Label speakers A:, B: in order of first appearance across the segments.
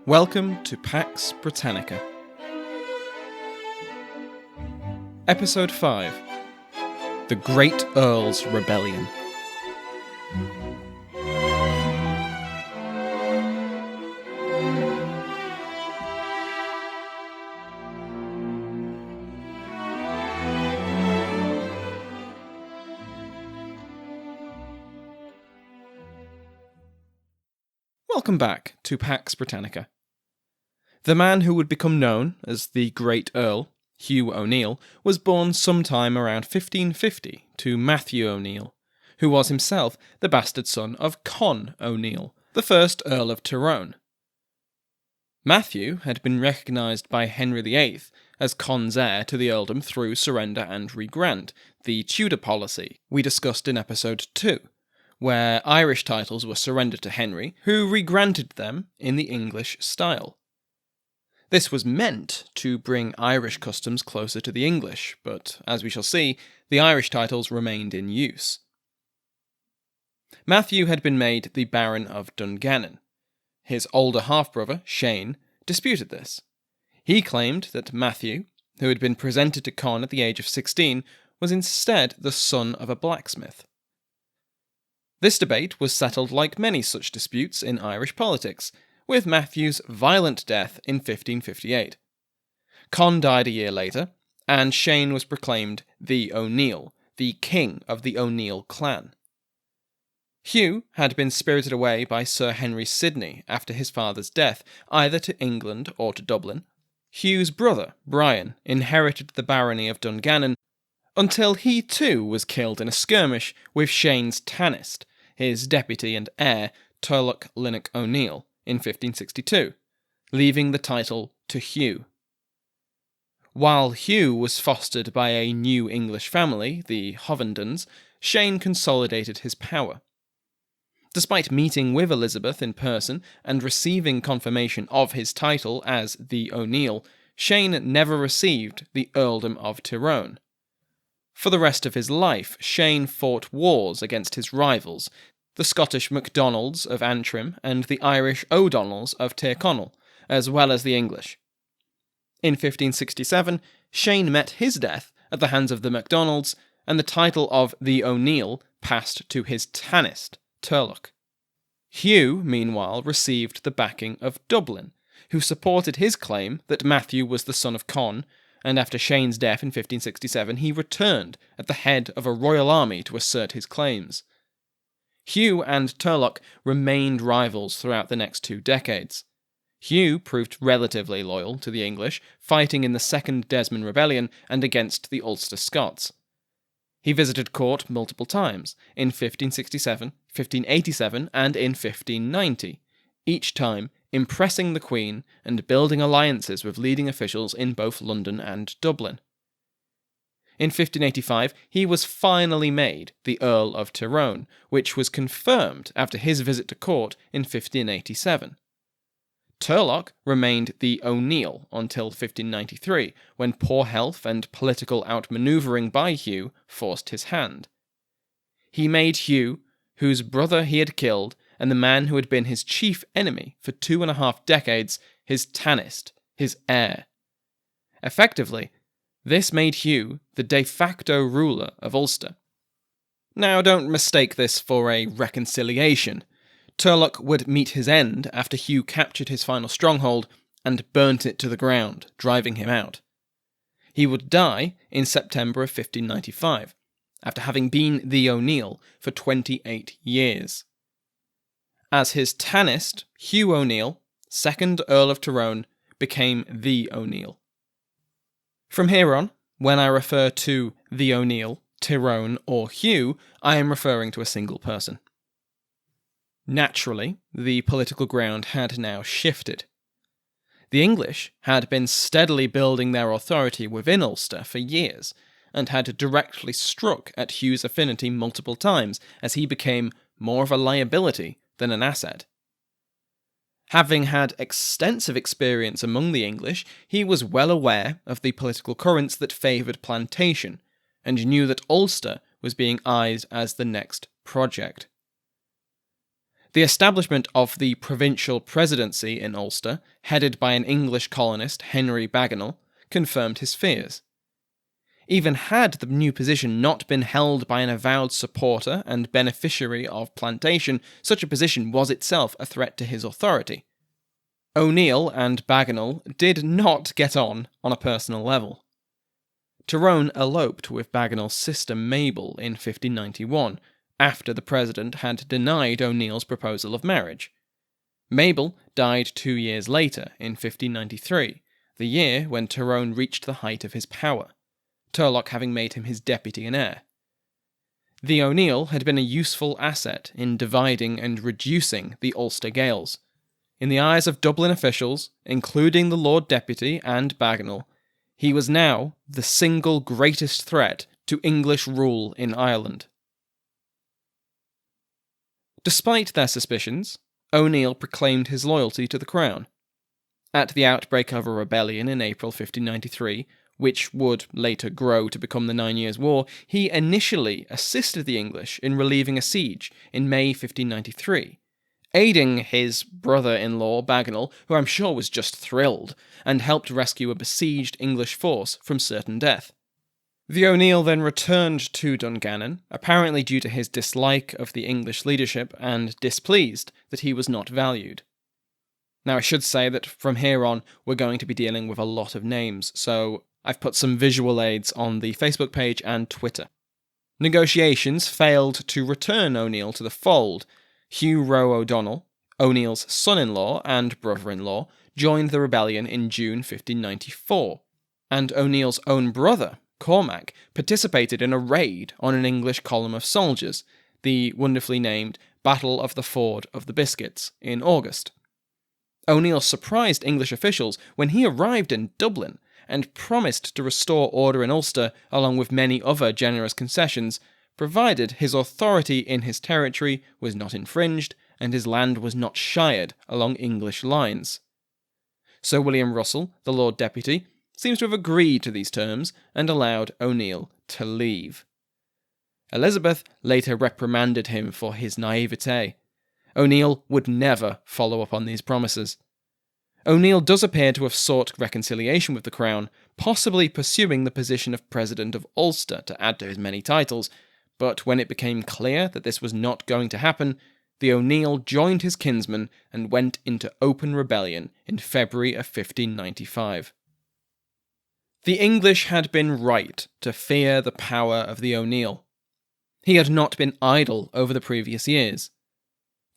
A: Welcome to Pax Britannica. Episode 5. The Great Earl's Rebellion. Welcome back to Pax Britannica. The man who would become known as the Great Earl, Hugh O'Neill, was born sometime around 1550 to Matthew O'Neill, who was himself the bastard son of Con O'Neill, the first Earl of Tyrone. Matthew had been recognised by Henry VIII as Con's heir to the earldom through surrender and regrant, the Tudor policy we discussed in episode 2, where Irish titles were surrendered to Henry, who regranted them in the English style. This was meant to bring Irish customs closer to the English, but, as we shall see, the Irish titles remained in use. Matthew had been made the Baron of Dungannon. His older half-brother, Shane, disputed this. He claimed that Matthew, who had been presented to Con at the age of 16, was instead the son of a blacksmith. This debate was settled like many such disputes in Irish politics, with Matthew's violent death in 1558. Con died a year later, and Shane was proclaimed the O'Neill, the king of the O'Neill clan. Hugh had been spirited away by Sir Henry Sidney after his father's death, either to England or to Dublin. Hugh's brother, Brian, inherited the barony of Dungannon, until he too was killed in a skirmish with Shane's Tanist, his deputy and heir, Turlough Linnoch O'Neill, in 1562, leaving the title to Hugh. While Hugh was fostered by a new English family, the Hovendons, Shane consolidated his power. Despite meeting with Elizabeth in person and receiving confirmation of his title as the O'Neill, Shane never received the earldom of Tyrone. For the rest of his life, Shane fought wars against his rivals, the Scottish MacDonalds of Antrim and the Irish O'Donnells of Tyrconnell, as well as the English. In 1567, Shane met his death at the hands of the MacDonalds, and the title of the O'Neill passed to his Tanist, Turlough. Hugh, meanwhile, received the backing of Dublin, who supported his claim that Matthew was the son of Con, and after Shane's death in 1567 he returned at the head of a royal army to assert his claims. Hugh and Turlough remained rivals throughout the next 2 decades. Hugh proved relatively loyal to the English, fighting in the Second Desmond Rebellion and against the Ulster Scots. He visited court multiple times, in 1567, 1587, and in 1590, each time impressing the Queen and building alliances with leading officials in both London and Dublin. In 1585, he was finally made the Earl of Tyrone, which was confirmed after his visit to court in 1587. Turlough remained the O'Neill until 1593, when poor health and political outmanoeuvring by Hugh forced his hand. He made Hugh, whose brother he had killed, and the man who had been his chief enemy for 2.5 decades, his Tanist, his heir. Effectively, this made Hugh the de facto ruler of Ulster. Now, don't mistake this for a reconciliation. Turlough would meet his end after Hugh captured his final stronghold and burnt it to the ground, driving him out. He would die in September of 1595, after having been the O'Neill for 28 years. As his Tanist, Hugh O'Neill, 2nd Earl of Tyrone, became the O'Neill. From here on, when I refer to the O'Neill, Tyrone, or Hugh, I am referring to a single person. Naturally, the political ground had now shifted. The English had been steadily building their authority within Ulster for years, and had directly struck at Hugh's affinity multiple times as he became more of a liability than an asset. Having had extensive experience among the English, he was well aware of the political currents that favoured plantation, and knew that Ulster was being eyed as the next project. The establishment of the provincial presidency in Ulster, headed by an English colonist, Henry Bagenal, confirmed his fears. Even had the new position not been held by an avowed supporter and beneficiary of plantation, such a position was itself a threat to his authority. O'Neill and Bagenal did not get on a personal level. Tyrone eloped with Bagenal's sister Mabel in 1591, after the president had denied O'Neill's proposal of marriage. Mabel died 2 years later, in 1593, the year when Tyrone reached the height of his power, Turlough having made him his deputy and heir. The O'Neill had been a useful asset in dividing and reducing the Ulster Gaels. In the eyes of Dublin officials, including the Lord Deputy and Bagenal, he was now the single greatest threat to English rule in Ireland. Despite their suspicions, O'Neill proclaimed his loyalty to the crown. At the outbreak of a rebellion in April 1593, which would later grow to become the 9 Years' War, he initially assisted the English in relieving a siege in May 1593, aiding his brother-in-law Bagenal, who I'm sure was just thrilled, and helped rescue a besieged English force from certain death. The O'Neill then returned to Dungannon, apparently due to his dislike of the English leadership and displeased that he was not valued. Now I should say that from here on we're going to be dealing with a lot of names, so I've put some visual aids on the Facebook page and Twitter. Negotiations failed to return O'Neill to the fold. Hugh O'Donnell, O'Neill's son-in-law and brother-in-law, joined the rebellion in June 1594, and O'Neill's own brother, Cormac, participated in a raid on an English column of soldiers, the wonderfully named Battle of the Ford of the Biscuits, in August. O'Neill surprised English officials when he arrived in Dublin and promised to restore order in Ulster along with many other generous concessions, provided his authority in his territory was not infringed and his land was not shired along English lines. Sir William Russell, the Lord Deputy, seems to have agreed to these terms and allowed O'Neill to leave. Elizabeth later reprimanded him for his naivete. O'Neill would never follow up on these promises. O'Neill does appear to have sought reconciliation with the crown, possibly pursuing the position of President of Ulster to add to his many titles, but when it became clear that this was not going to happen, the O'Neill joined his kinsman and went into open rebellion in February of 1595. The English had been right to fear the power of the O'Neill. He had not been idle over the previous years.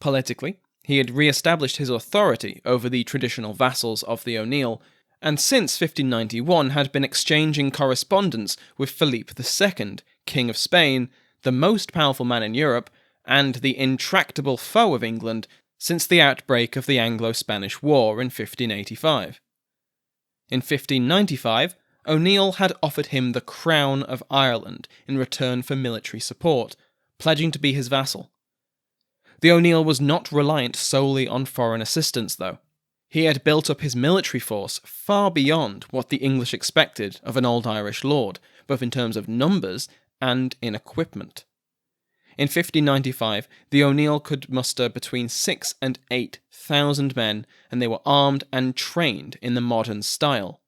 A: Politically, he had re-established his authority over the traditional vassals of the O'Neill, and since 1591 had been exchanging correspondence with Felipe II, King of Spain, the most powerful man in Europe, and the intractable foe of England since the outbreak of the Anglo-Spanish War in 1585. In 1595, O'Neill had offered him the crown of Ireland in return for military support, pledging to be his vassal. The O'Neill was not reliant solely on foreign assistance, though. He had built up his military force far beyond what the English expected of an old Irish lord, both in terms of numbers and in equipment. In 1595, the O'Neill could muster between 6,000 and 8,000 men, and they were armed and trained in the modern style.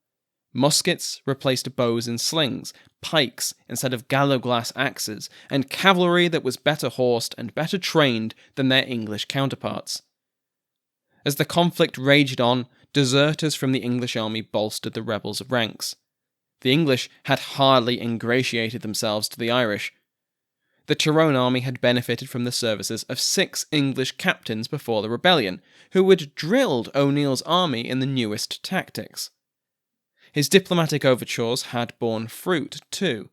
A: Muskets replaced bows and slings, pikes instead of gallo-glass axes, and cavalry that was better horsed and better trained than their English counterparts. As the conflict raged on, deserters from the English army bolstered the rebels' ranks. The English had hardly ingratiated themselves to the Irish. The Tyrone army had benefited from the services of 6 English captains before the rebellion, who had drilled O'Neill's army in the newest tactics. His diplomatic overtures had borne fruit, too.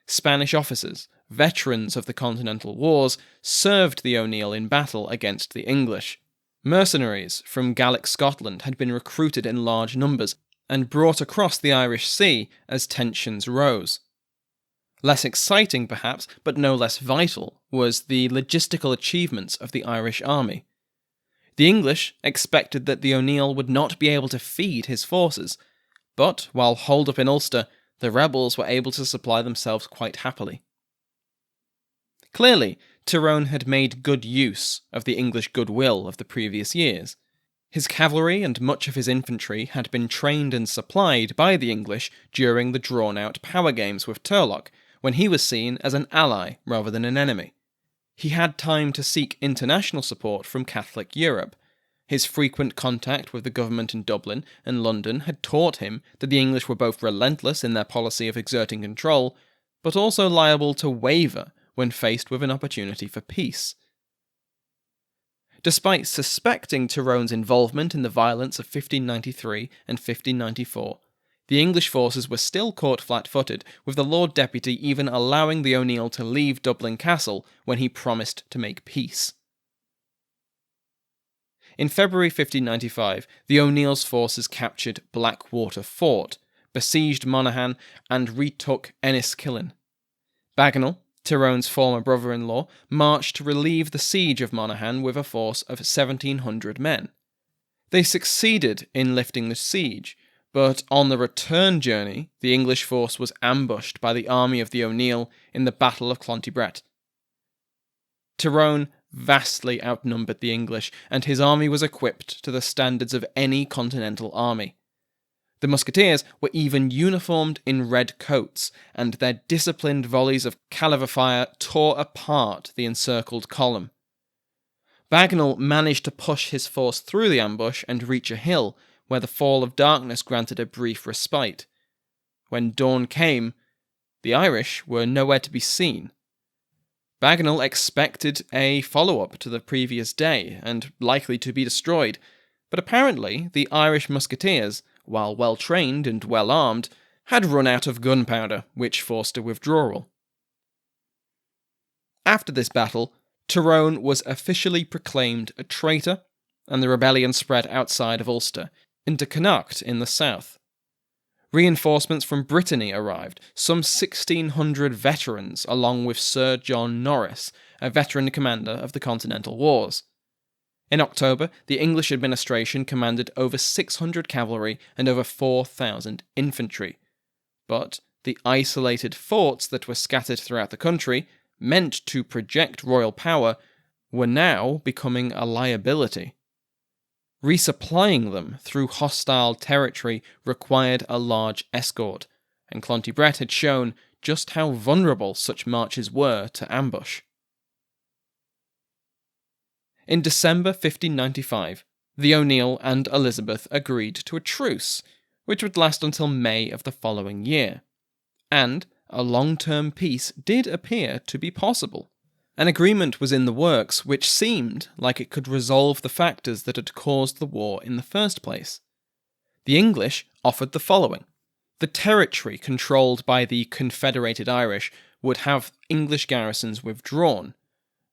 A: Spanish officers, veterans of the Continental Wars, served the O'Neill in battle against the English. Mercenaries from Gaelic Scotland had been recruited in large numbers and brought across the Irish Sea as tensions rose. Less exciting, perhaps, but no less vital, was the logistical achievements of the Irish army. The English expected that the O'Neill would not be able to feed his forces, but while holed up in Ulster, the rebels were able to supply themselves quite happily. Clearly, Tyrone had made good use of the English goodwill of the previous years. His cavalry and much of his infantry had been trained and supplied by the English during the drawn-out power games with Turlough, when he was seen as an ally rather than an enemy. He had time to seek international support from Catholic Europe. His frequent contact with the government in Dublin and London had taught him that the English were both relentless in their policy of exerting control, but also liable to waver when faced with an opportunity for peace. Despite suspecting Tyrone's involvement in the violence of 1593 and 1594, the English forces were still caught flat-footed, with the Lord Deputy even allowing the O'Neill to leave Dublin Castle when he promised to make peace. In February 1595, the O'Neill's forces captured Blackwater Fort, besieged Monaghan, and retook Enniskillen. Bagenal, Tyrone's former brother-in-law, marched to relieve the siege of Monaghan with a force of 1,700 men. They succeeded in lifting the siege, but on the return journey, the English force was ambushed by the army of the O'Neill in the Battle of Clontibret. Tyrone vastly outnumbered the English, and his army was equipped to the standards of any continental army. The musketeers were even uniformed in red coats, and their disciplined volleys of caliver fire tore apart the encircled column. Bagenal managed to push his force through the ambush and reach a hill, where the fall of darkness granted a brief respite. When dawn came, the Irish were nowhere to be seen. Bagenal expected a follow-up to the previous day, and likely to be destroyed, but apparently the Irish musketeers, while well-trained and well-armed, had run out of gunpowder, which forced a withdrawal. After this battle, Tyrone was officially proclaimed a traitor, and the rebellion spread outside of Ulster, into Connacht in the south. Reinforcements from Brittany arrived, some 1,600 veterans, along with Sir John Norris, a veteran commander of the Continental Wars. In October, the English administration commanded over 600 cavalry and over 4,000 infantry. But the isolated forts that were scattered throughout the country, meant to project royal power, were now becoming a liability. Resupplying them through hostile territory required a large escort, and Clontibret had shown just how vulnerable such marches were to ambush. In December 1595, the O'Neill and Elizabeth agreed to a truce, which would last until May of the following year, and a long-term peace did appear to be possible. An agreement was in the works which seemed like it could resolve the factors that had caused the war in the first place. The English offered the following. The territory controlled by the Confederated Irish would have English garrisons withdrawn,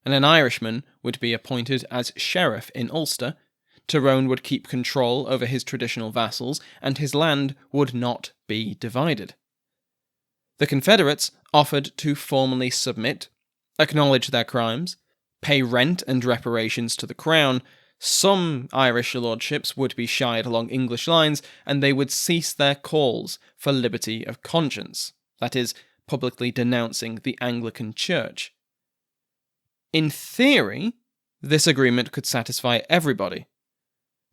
A: and an Irishman would be appointed as sheriff in Ulster. Tyrone would keep control over his traditional vassals, and his land would not be divided. The Confederates offered to formally submit, acknowledge their crimes, pay rent and reparations to the crown. Some Irish lordships would be shied along English lines, and they would cease their calls for liberty of conscience, that is, publicly denouncing the Anglican Church. In theory, this agreement could satisfy everybody.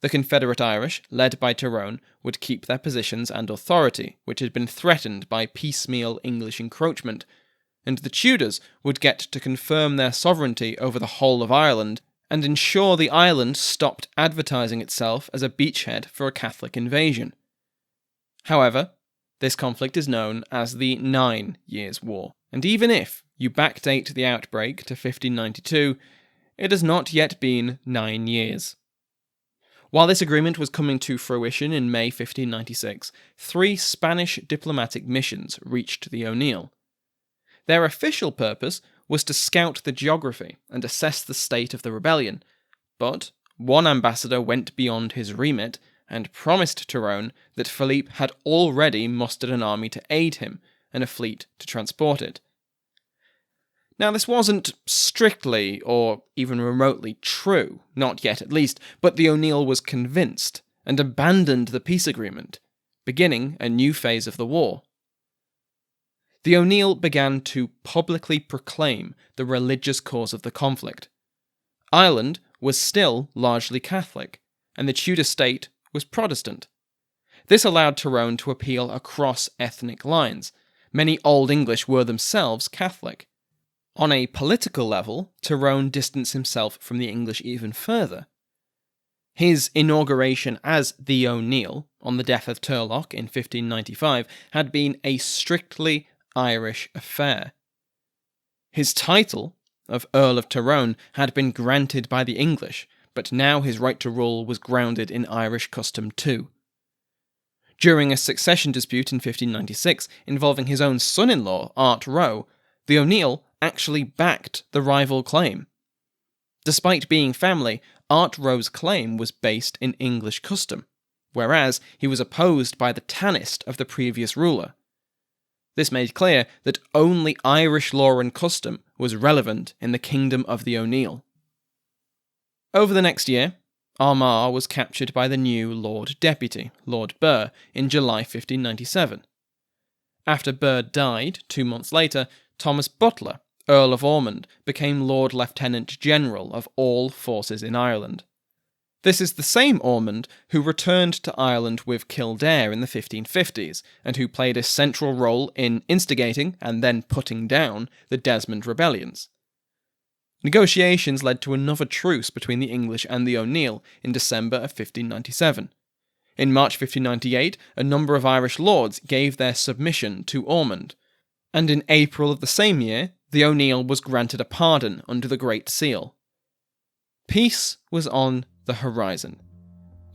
A: The Confederate Irish, led by Tyrone, would keep their positions and authority, which had been threatened by piecemeal English encroachment, and the Tudors would get to confirm their sovereignty over the whole of Ireland and ensure the island stopped advertising itself as a beachhead for a Catholic invasion. However, this conflict is known as the 9 Years' War, and even if you backdate the outbreak to 1592, it has not yet been 9 years. While this agreement was coming to fruition in May 1596, 3 Spanish diplomatic missions reached the O'Neill. Their official purpose was to scout the geography and assess the state of the rebellion, but one ambassador went beyond his remit and promised Tyrone that Philippe had already mustered an army to aid him and a fleet to transport it. Now, this wasn't strictly or even remotely true, not yet at least, but the O'Neill was convinced and abandoned the peace agreement, beginning a new phase of the war. the O'Neill began to publicly proclaim the religious cause of the conflict. Ireland was still largely Catholic, and the Tudor state was Protestant. This allowed Tyrone to appeal across ethnic lines. Many Old English were themselves Catholic. On a political level, Tyrone distanced himself from the English even further. His inauguration as the O'Neill, on the death of Turlough in 1595, had been a strictly Irish affair. His title of Earl of Tyrone had been granted by the English, but now his right to rule was grounded in Irish custom too. During a succession dispute in 1596 involving his own son-in-law, Art Roe, the O'Neill actually backed the rival claim. Despite being family, Art Roe's claim was based in English custom, whereas he was opposed by the Tanist of the previous ruler. This made clear that only Irish law and custom was relevant in the kingdom of the O'Neill. Over the next year, Armagh was captured by the new Lord Deputy, Lord Burr, in July 1597. After Burr died 2 months later, Thomas Butler, Earl of Ormond, became Lord Lieutenant General of all forces in Ireland. This is the same Ormond who returned to Ireland with Kildare in the 1550s, and who played a central role in instigating and then putting down the Desmond rebellions. Negotiations led to another truce between the English and the O'Neill in December of 1597. In March 1598, a number of Irish lords gave their submission to Ormond, and in April of the same year, the O'Neill was granted a pardon under the Great Seal. Peace was on the horizon.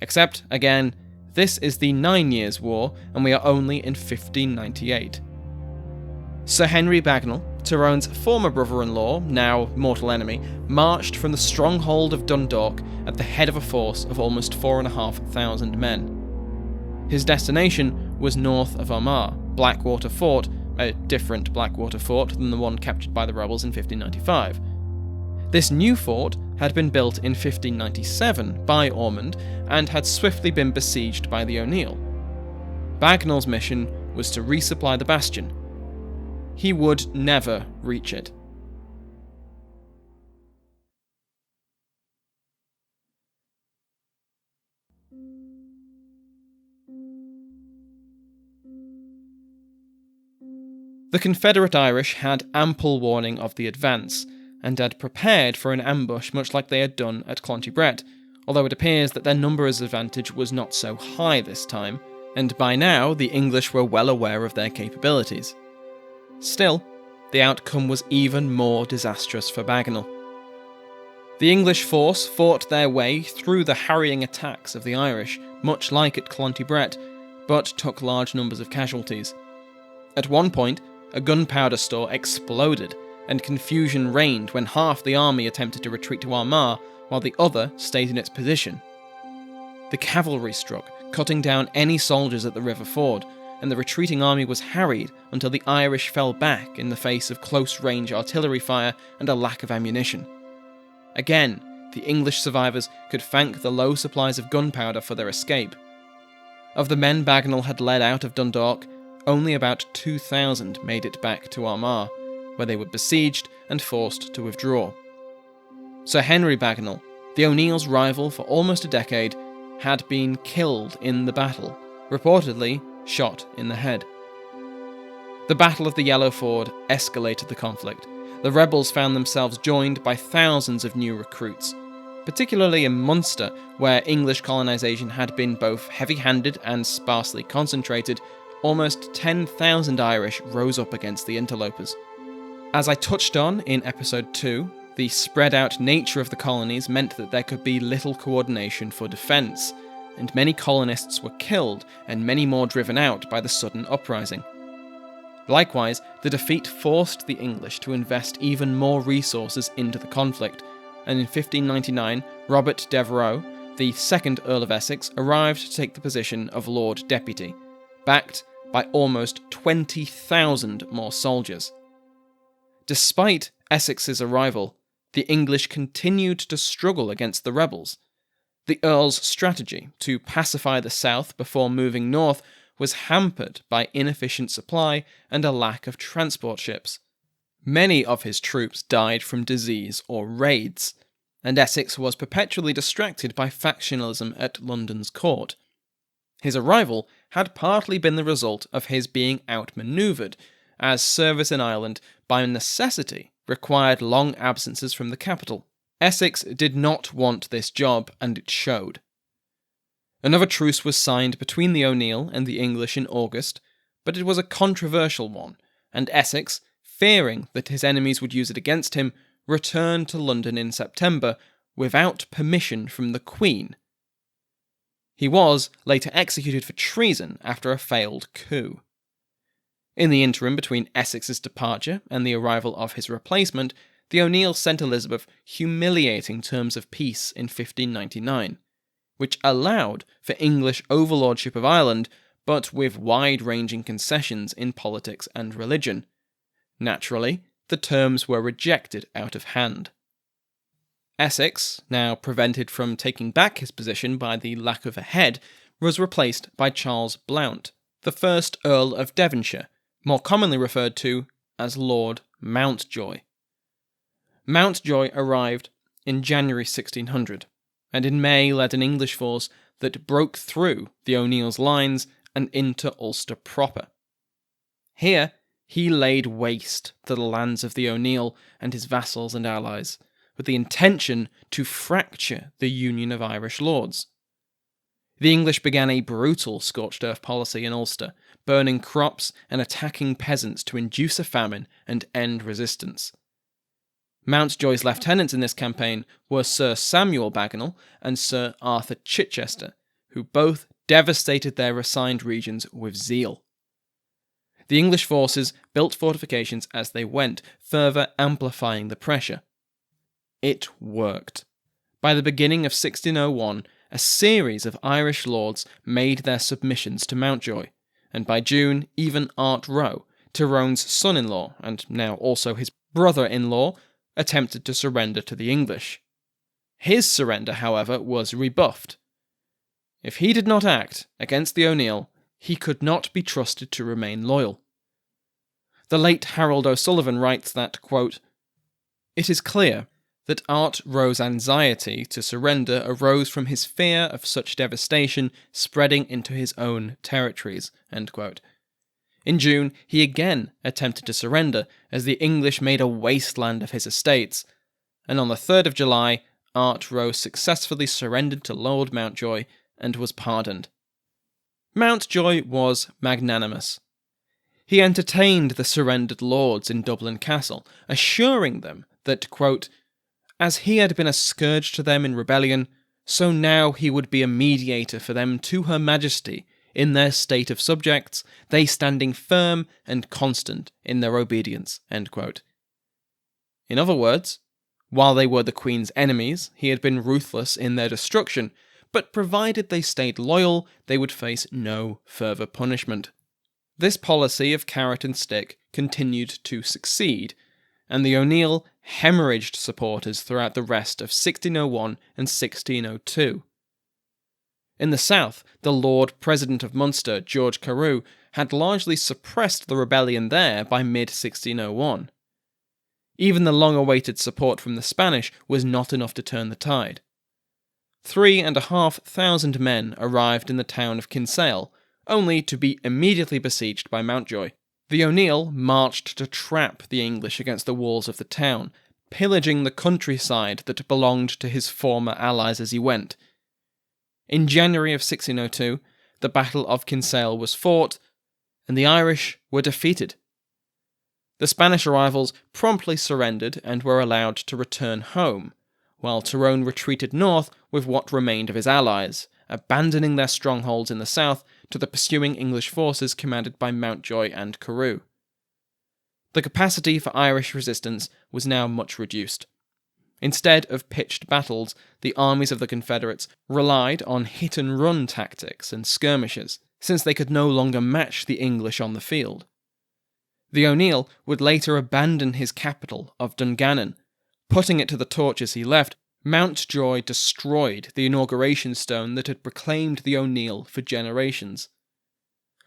A: Except, again, this is the 9 Years' War, and we are only in 1598. Sir Henry Bagnall, Tyrone's former brother-in-law, now mortal enemy, marched from the stronghold of Dundalk at the head of a force of almost 4,500 men. His destination was north of Armagh, Blackwater Fort, a different Blackwater Fort than the one captured by the rebels in 1595. This new fort had been built in 1597 by Ormond and had swiftly been besieged by the O'Neill. Bagnall's mission was to resupply the bastion. He would never reach it. The Confederate Irish had ample warning of the advance, and had prepared for an ambush much like they had done at Clontibret, although it appears that their numbers advantage was not so high this time, and by now the English were well aware of their capabilities. Still, the outcome was even more disastrous for Bagnall. The English force fought their way through the harrying attacks of the Irish, much like at Clontibret, but took large numbers of casualties. At one point, a gunpowder store exploded, and confusion reigned when half the army attempted to retreat to Armagh, while the other stayed in its position. The cavalry struck, cutting down any soldiers at the river ford, and the retreating army was harried until the Irish fell back in the face of close-range artillery fire and a lack of ammunition. Again, the English survivors could thank the low supplies of gunpowder for their escape. Of the men Bagnall had led out of Dundalk, only about 2,000 made it back to Armagh, where they were besieged and forced to withdraw. Sir Henry Bagnall, the O'Neill's rival for almost a decade, had been killed in the battle, reportedly shot in the head. The Battle of the Yellow Ford escalated the conflict. The rebels found themselves joined by thousands of new recruits. Particularly in Munster, where English colonisation had been both heavy-handed and sparsely concentrated, almost 10,000 Irish rose up against the interlopers. As I touched on in episode 2, the spread-out nature of the colonies meant that there could be little coordination for defence, and many colonists were killed and many more driven out by the sudden uprising. Likewise, the defeat forced the English to invest even more resources into the conflict, and in 1599, Robert Devereux, the second Earl of Essex, arrived to take the position of Lord Deputy, backed by almost 20,000 more soldiers. Despite Essex's arrival, the English continued to struggle against the rebels. The Earl's strategy to pacify the south before moving north was hampered by inefficient supply and a lack of transport ships. Many of his troops died from disease or raids, and Essex was perpetually distracted by factionalism at London's court. His arrival had partly been the result of his being outmanoeuvred, as service in Ireland, by necessity, required long absences from the capital. Essex did not want this job, and it showed. Another truce was signed between the O'Neill and the English in August, but it was a controversial one, and Essex, fearing that his enemies would use it against him, returned to London in September without permission from the Queen. He was later executed for treason after a failed coup. In the interim between Essex's departure and the arrival of his replacement, the O'Neills sent Elizabeth humiliating terms of peace in 1599, which allowed for English overlordship of Ireland, but with wide-ranging concessions in politics and religion. Naturally, the terms were rejected out of hand. Essex, now prevented from taking back his position by the lack of a head, was replaced by Charles Blount, the first Earl of Devonshire, more commonly referred to as Lord Mountjoy. Mountjoy arrived in January 1600, and in May led an English force that broke through the O'Neill's lines and into Ulster proper. Here, he laid waste to the lands of the O'Neill and his vassals and allies, with the intention to fracture the Union of Irish Lords. The English began a brutal scorched earth policy in Ulster, burning crops and attacking peasants to induce a famine and end resistance. Mountjoy's lieutenants in this campaign were Sir Samuel Bagenal and Sir Arthur Chichester, who both devastated their assigned regions with zeal. The English forces built fortifications as they went, further amplifying the pressure. It worked. By the beginning of 1601, a series of Irish lords made their submissions to Mountjoy, and by June, even Art Roe, Tyrone's son-in-law, and now also his brother-in-law, attempted to surrender to the English. His surrender, however, was rebuffed. If he did not act against the O'Neill, he could not be trusted to remain loyal. The late Harold O'Sullivan writes that, quote, "It is clear that Art Roe's anxiety to surrender arose from his fear of such devastation spreading into his own territories." End quote. In June, he again attempted to surrender, as the English made a wasteland of his estates, and on the 3rd of July, Art Roe successfully surrendered to Lord Mountjoy and was pardoned. Mountjoy was magnanimous. He entertained the surrendered lords in Dublin Castle, assuring them that, quote, "as he had been a scourge to them in rebellion, so now he would be a mediator for them to her Majesty in their state of subjects, they standing firm and constant in their obedience." End quote. In other words, while they were the Queen's enemies, he had been ruthless in their destruction, but provided they stayed loyal, they would face no further punishment. This policy of carrot and stick continued to succeed, and the O'Neill hemorrhaged supporters throughout the rest of 1601 and 1602. In the south, the Lord President of Munster, George Carew, had largely suppressed the rebellion there by mid-1601. Even the long-awaited support from the Spanish was not enough to turn the tide. 3,500 men arrived in the town of Kinsale, only to be immediately besieged by Mountjoy. The O'Neill marched to trap the English against the walls of the town, pillaging the countryside that belonged to his former allies as he went. In January of 1602, the Battle of Kinsale was fought, and the Irish were defeated. The Spanish arrivals promptly surrendered and were allowed to return home, while Tyrone retreated north with what remained of his allies, abandoning their strongholds in the south to the pursuing English forces commanded by Mountjoy and Carew. The capacity for Irish resistance was now much reduced. Instead of pitched battles, the armies of the Confederates relied on hit-and-run tactics and skirmishes, since they could no longer match the English on the field. The O'Neill would later abandon his capital of Dungannon. Putting it to the torch as he left, Mountjoy destroyed the inauguration stone that had proclaimed the O'Neill for generations.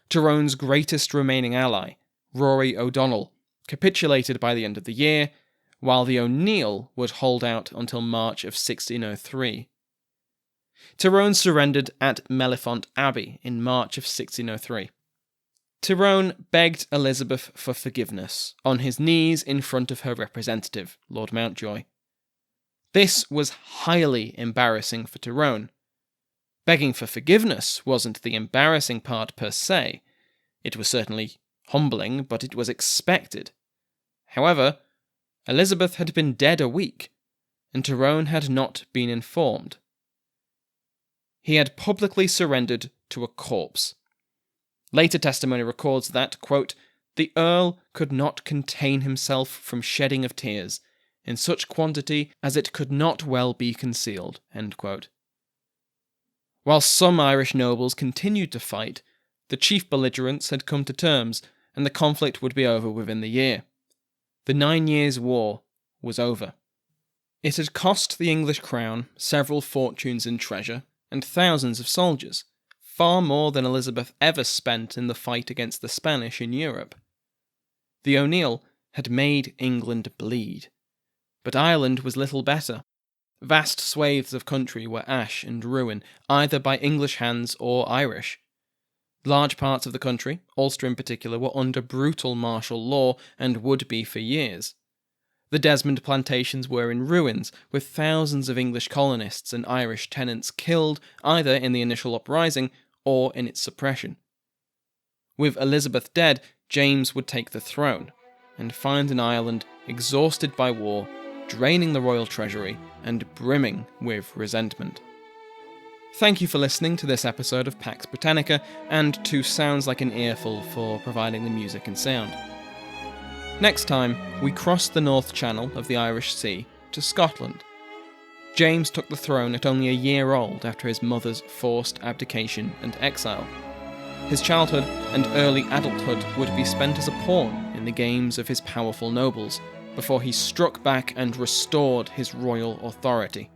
A: Tyrone's greatest remaining ally, Rory O'Donnell, capitulated by the end of the year, while the O'Neill would hold out until March of 1603. Tyrone surrendered at Mellifont Abbey in March of 1603. Tyrone begged Elizabeth for forgiveness, on his knees in front of her representative, Lord Mountjoy. This was highly embarrassing for Tyrone. Begging for forgiveness wasn't the embarrassing part per se. It was certainly humbling, but it was expected. However, Elizabeth had been dead a week, and Tyrone had not been informed. He had publicly surrendered to a corpse. Later testimony records that, quote, "The Earl could not contain himself from shedding of tears, in such quantity as it could not well be concealed." End quote. While some Irish nobles continued to fight, the chief belligerents had come to terms, and the conflict would be over within the year. The 9 Years' War was over. It had cost the English crown several fortunes in treasure and thousands of soldiers, far more than Elizabeth ever spent in the fight against the Spanish in Europe. The O'Neill had made England bleed, but Ireland was little better. Vast swathes of country were ash and ruin, either by English hands or Irish. Large parts of the country, Ulster in particular, were under brutal martial law and would be for years. The Desmond plantations were in ruins, with thousands of English colonists and Irish tenants killed either in the initial uprising or in its suppression. With Elizabeth dead, James would take the throne, and find an Ireland exhausted by war, draining the royal treasury, and brimming with resentment. Thank you for listening to this episode of Pax Britannica, and to Sounds Like an Earful for providing the music and sound. Next time, we cross the North Channel of the Irish Sea to Scotland. James took the throne at only a year old after his mother's forced abdication and exile. His childhood and early adulthood would be spent as a pawn in the games of his powerful nobles, before he struck back and restored his royal authority.